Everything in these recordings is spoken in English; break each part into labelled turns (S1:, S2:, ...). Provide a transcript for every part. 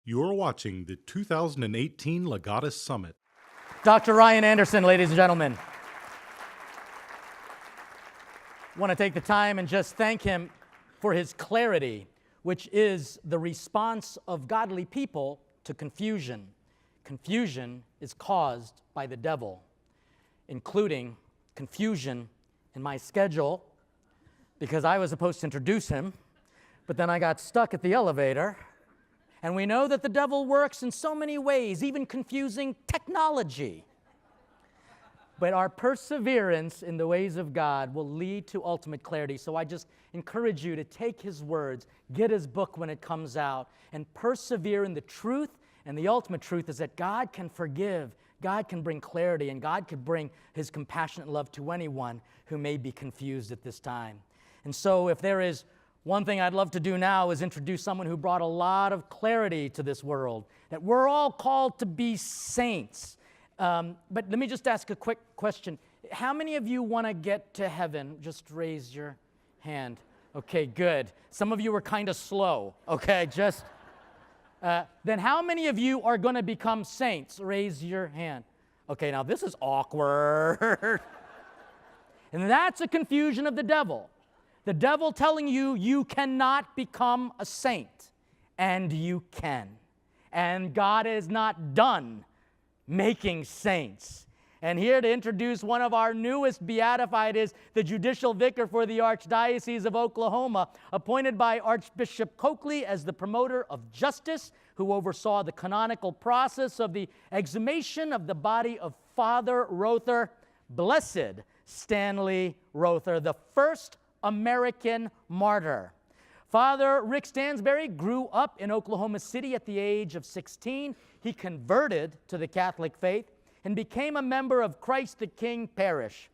S1: You're watching the 2018 Legatus Summit.
S2: Dr. Ryan Anderson, ladies and gentlemen. I want to take the time and just thank him for his clarity, which is the response of godly people to confusion. Confusion is caused by the devil, including confusion in my schedule, because I was supposed to introduce him, but then I got stuck at the elevator. And we know that the devil works in so many ways, even confusing technology. But our perseverance in the ways of God will lead to ultimate clarity. So I just encourage you to take his words, get his book when it comes out, and persevere in the truth. And the ultimate truth is that God can forgive, God can bring clarity, and God can bring his compassionate love to anyone who may be confused at this time. And so if there is one thing I'd love to do now is introduce someone who brought a lot of clarity to this world, that we're all called to be saints. But let me just ask a quick question. How many of you want to get to heaven? Just raise your hand. Okay, good. Some of you are kind of slow. Okay, then how many of you are going to become saints? Raise your hand. Okay, now this is awkward. And that's a confusion of the devil. The devil telling you you cannot become a saint, and you can. And God is not done making saints. And here to introduce one of our newest beatified is the judicial vicar for the Archdiocese of Oklahoma, appointed by Archbishop Coakley as the promoter of justice, who oversaw the canonical process of the exhumation of the body of Father Rother, Blessed Stanley Rother, the first American martyr. Father Rick Stansbery grew up in Oklahoma City at the age of 16. He converted to the Catholic faith and became a member of Christ the King Parish.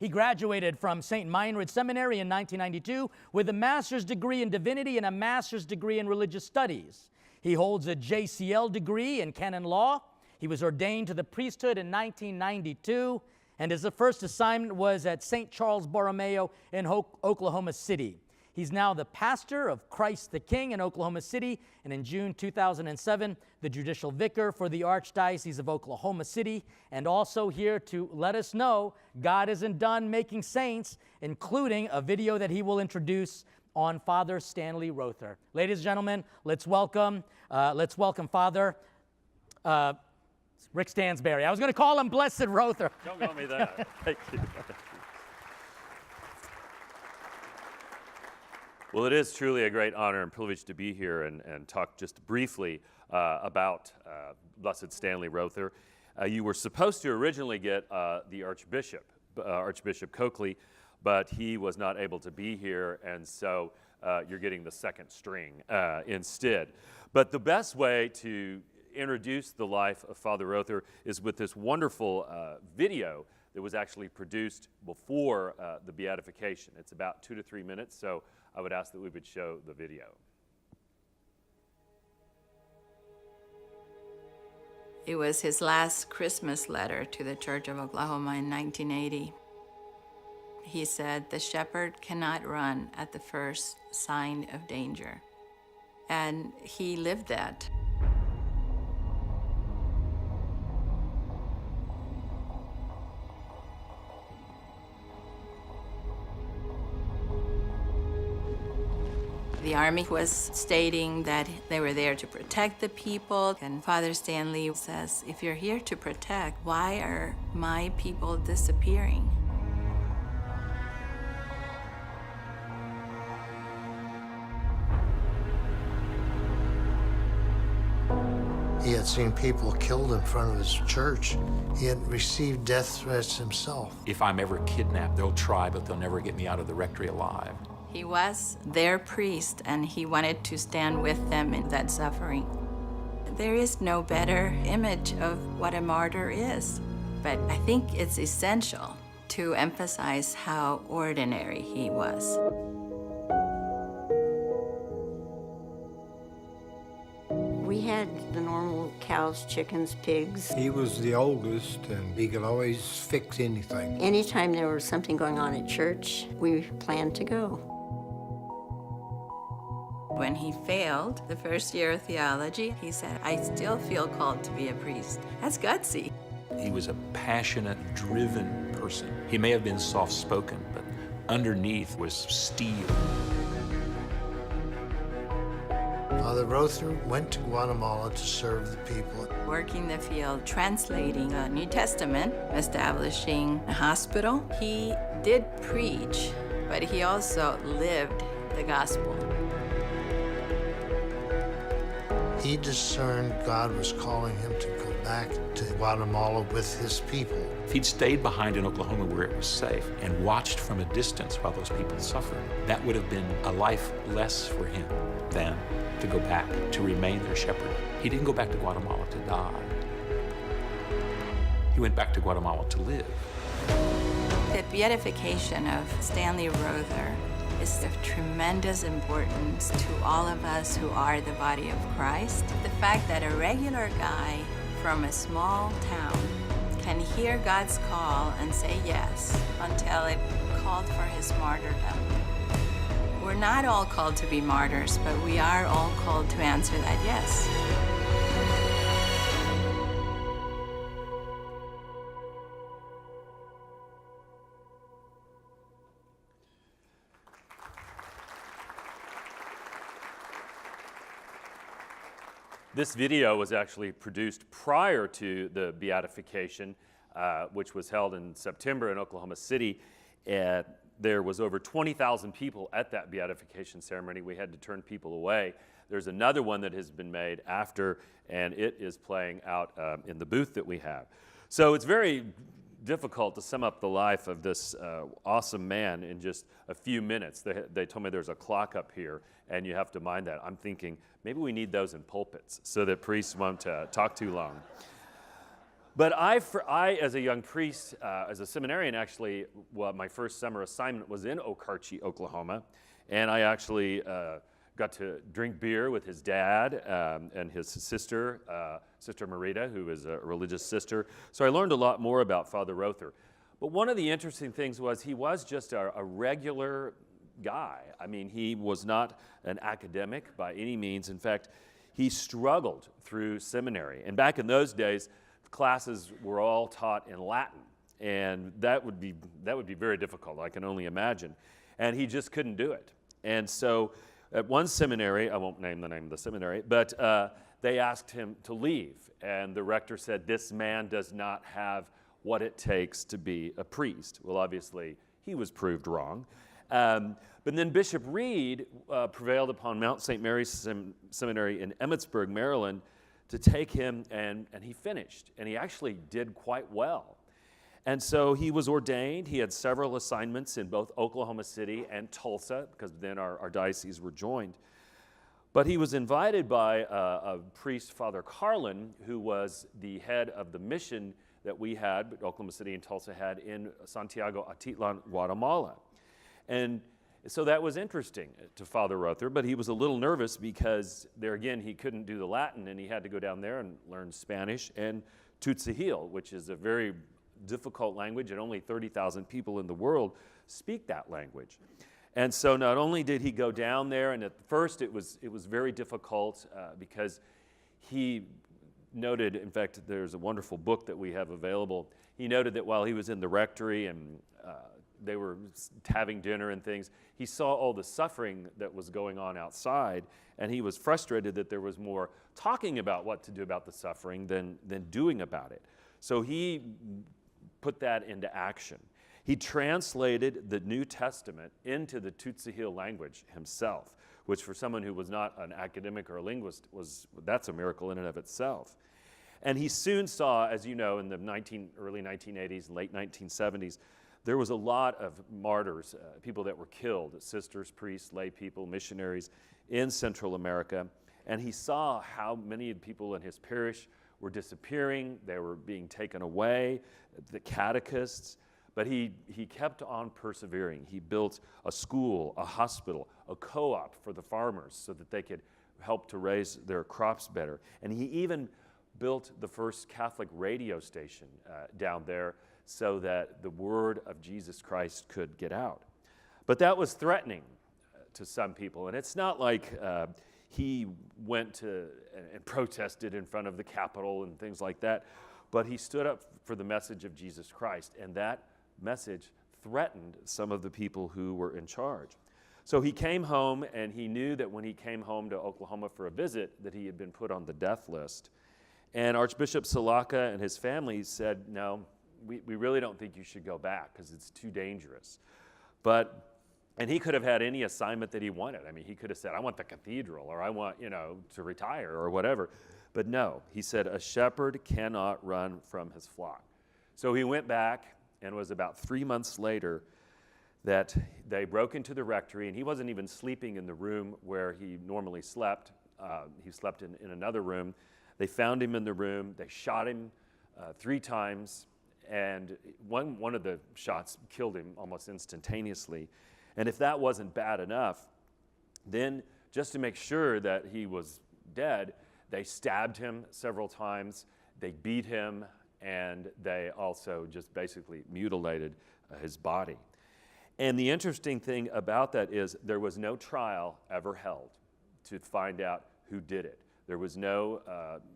S2: He graduated from St. Meinrad Seminary in 1992 with a master's degree in divinity and a master's degree in religious studies. He holds a JCL degree in canon law. He was ordained to the priesthood in 1992. And his first assignment was at St. Charles Borromeo in Oklahoma City. He's now the pastor of Christ the King in Oklahoma City, and in June 2007, the judicial vicar for the Archdiocese of Oklahoma City, and also here to let us know God isn't done making saints, including a video that he will introduce on Father Stanley Rother. Ladies and gentlemen, let's welcome Father Rick Stansbery. I was going to call him Blessed Rother.
S3: Don't call me that. Thank you. Well, it is truly a great honor and privilege to be here and talk just briefly about Blessed Stanley Rother. You were supposed to originally get the Archbishop Coakley, but he was not able to be here, and so you're getting the second string instead. But the best way to introduce the life of Father Rother is with this wonderful video that was actually produced before the beatification. It's about 2 to 3 minutes, so I would ask that we would show the video.
S4: It was his last Christmas letter to the Church of Oklahoma in 1980. He said, "The shepherd cannot run at the first sign of danger." And he lived that. The Army was stating that they were there to protect the people, and Father Stanley says, if you're here to protect, why are my people disappearing?
S5: He had seen people killed in front of his church. He had received death threats himself.
S6: If I'm ever kidnapped, they'll try, but they'll never get me out of the rectory alive.
S4: He was their priest, and he wanted to stand with them in that suffering. There is no better image of what a martyr is, but I think it's essential to emphasize how ordinary he was.
S7: We had the normal cows, chickens, pigs.
S5: He was the oldest, and he could always fix anything.
S7: Anytime there was something going on at church, we planned to go.
S4: When when he failed the first year of theology, he said, I still feel called to be a priest. That's gutsy.
S6: He was a passionate, driven person. He may have been soft-spoken, but underneath was steel.
S5: Father Rother went to Guatemala to serve the people.
S4: Working the field, translating the New Testament, establishing a hospital. He did preach, but he also lived the gospel.
S5: He discerned God was calling him to go back to Guatemala with his people.
S6: If he'd stayed behind in Oklahoma where it was safe and watched from a distance while those people suffered, that would have been a life less for him than to go back, to remain their shepherd. He didn't go back to Guatemala to die. He went back to Guatemala to live.
S4: The beatification of Stanley Rother is of tremendous importance to all of us who are the body of Christ. The fact that a regular guy from a small town can hear God's call and say yes until it called for his martyrdom. We're not all called to be martyrs, but we are all called to answer that yes.
S3: This video was actually produced prior to the beatification, which was held in September in Oklahoma City. There was over 20,000 people at that beatification ceremony. We had to turn people away. There's another one that has been made after, and it is playing out in the booth that we have. So it's very difficult to sum up the life of this awesome man in just a few minutes. They told me there's a clock up here, and you have to mind that. I'm thinking maybe we need those in pulpits so that priests won't talk too long. But I, as a young priest, as a seminarian, actually, my first summer assignment was in Okarche, Oklahoma, and I actually got to drink beer with his dad and his sister, Sister Marita, who is a religious sister. So I learned a lot more about Father Rother. But one of the interesting things was he was just a regular guy. I mean, he was not an academic by any means. In fact, he struggled through seminary. And back in those days, classes were all taught in Latin, and that would be very difficult, I can only imagine. And he just couldn't do it. And so at one seminary, I won't name the name of the seminary, but they asked him to leave. And the rector said, this man does not have what it takes to be a priest. Well, obviously, he was proved wrong. But then Bishop Reed prevailed upon Mount St. Mary's Seminary in Emmitsburg, Maryland, to take him, and he finished. And he actually did quite well. And so he was ordained. He had several assignments in both Oklahoma City and Tulsa, because then our dioceses were joined. But he was invited by a priest, Father Carlin, who was the head of the mission that we had, Oklahoma City and Tulsa had, in Santiago Atitlan, Guatemala. And so that was interesting to Father Rother, but he was a little nervous because there again, he couldn't do the Latin, and he had to go down there and learn Spanish and Tutzahil, which is a very difficult language, and only 30,000 people in the world speak that language. And so not only did he go down there, and at first it was very difficult because he noted, in fact, there's a wonderful book that we have available. He noted that while he was in the rectory and they were having dinner and things, he saw all the suffering that was going on outside, and he was frustrated that there was more talking about what to do about the suffering than doing about it. So he put that into action. He translated the New Testament into the Tutzahil language himself, which for someone who was not an academic or a linguist, that's a miracle in and of itself. And he soon saw, as you know, in the early 1980s, late 1970s, there was a lot of martyrs, people that were killed, sisters, priests, lay people, missionaries in Central America. And he saw how many people in his parish were disappearing, they were being taken away, the catechists, but he kept on persevering. He built a school, a hospital, a co-op for the farmers so that they could help to raise their crops better. And he even built the first Catholic radio station down there so that the word of Jesus Christ could get out. But that was threatening to some people. And it's not like he went to and protested in front of the Capitol and things like that, but he stood up for the message of Jesus Christ, and that message threatened some of the people who were in charge. So he came home, and he knew that when he came home to Oklahoma for a visit that he had been put on the death list. And Archbishop Salaka and his family said, no, we really don't think you should go back because it's too dangerous. And he could have had any assignment that he wanted. I mean, he could have said, I want the cathedral, or I want, to retire, or whatever. But no, he said, a shepherd cannot run from his flock. So he went back, and it was about 3 months later that they broke into the rectory, and he wasn't even sleeping in the room where he normally slept. He slept in another room. They found him in the room. They shot him 3 times, and one of the shots killed him almost instantaneously. And if that wasn't bad enough, then just to make sure that he was dead, they stabbed him several times, they beat him, and they also just basically mutilated his body. And the interesting thing about that is there was no trial ever held to find out who did it. There was no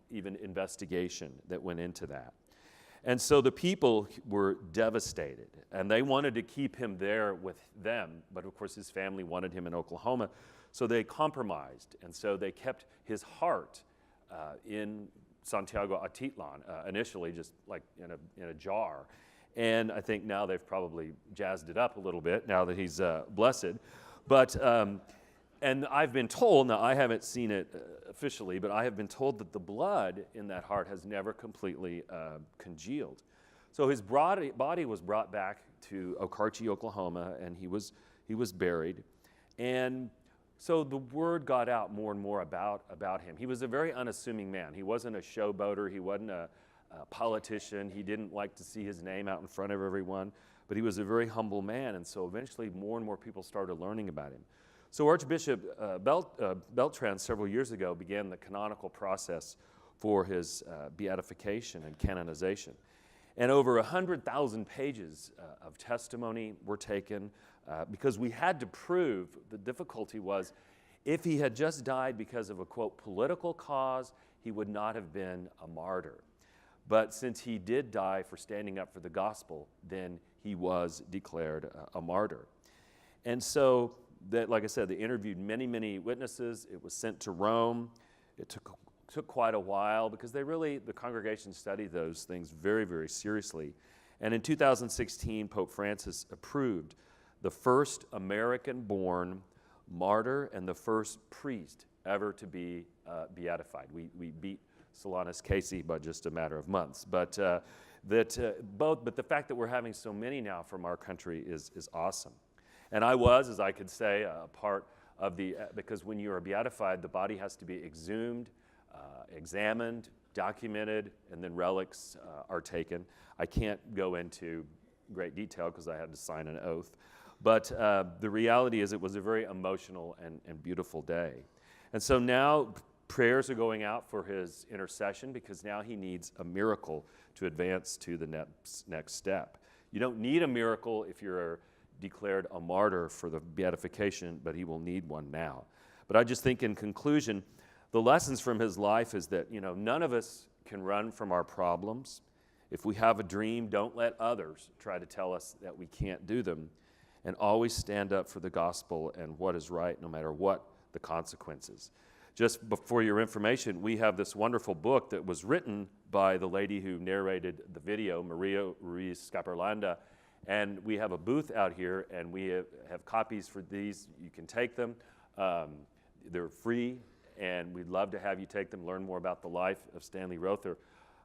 S3: even investigation that went into that. And so the people were devastated, and they wanted to keep him there with them, but of course his family wanted him in Oklahoma, so they compromised, and so they kept his heart in Santiago Atitlan, initially just like in a jar. And I think now they've probably jazzed it up a little bit now that he's blessed. But and I've been told, now I haven't seen it officially, but I have been told that the blood in that heart has never completely congealed. So his body was brought back to Okarche, Oklahoma, and he was buried. And so the word got out more and more about him. He was a very unassuming man. He wasn't a showboater. He wasn't a politician. He didn't like to see his name out in front of everyone, but he was a very humble man. And so eventually more and more people started learning about him. So Archbishop Beltran several years ago began the canonical process for his beatification and canonization. And over 100,000 pages of testimony were taken because we had to prove, the difficulty was, if he had just died because of a, quote, political cause, he would not have been a martyr. But since he did die for standing up for the gospel, then he was declared a martyr. And so, that, like I said, they interviewed many, many witnesses. It was sent to Rome. It took quite a while because the congregation studied those things very, very seriously. And in 2016, Pope Francis approved the first American-born martyr and the first priest ever to be beatified. We beat Solanus Casey by just a matter of months. But the fact that we're having so many now from our country is awesome. And I was, as I could say, a part of because when you are beatified, the body has to be exhumed, examined, documented, and then relics are taken. I can't go into great detail because I had to sign an oath. But the reality is it was a very emotional and beautiful day. And so now prayers are going out for his intercession because now he needs a miracle to advance to the next step. You don't need a miracle if you're declared a martyr for the beatification, but he will need one now. But I just think in conclusion, the lessons from his life is that, none of us can run from our problems. If we have a dream, don't let others try to tell us that we can't do them, and always stand up for the gospel and what is right, no matter what the consequences. Just for your information, we have this wonderful book that was written by the lady who narrated the video, Maria Ruiz Scaparlanda. And we have a booth out here, and we have copies for these. You can take them. They're free, and we'd love to have you take them, learn more about the life of Stanley Rother.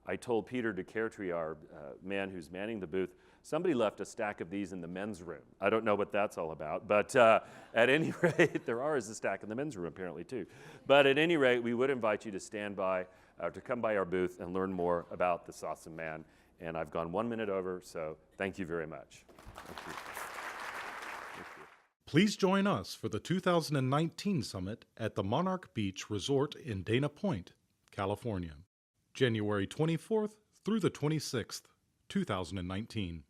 S3: I told Peter DeCairtree, our man who's manning the booth, somebody left a stack of these in the men's room. I don't know what that's all about, but at any rate, there is a stack in the men's room apparently too. But at any rate, we would invite you to stand by, to come by our booth and learn more about this awesome man. And I've gone 1 minute over, so thank you very much. Thank you. Thank you.
S1: Please join us for the 2019 summit at the Monarch Beach Resort in Dana Point, California, January 24th through the 26th, 2019.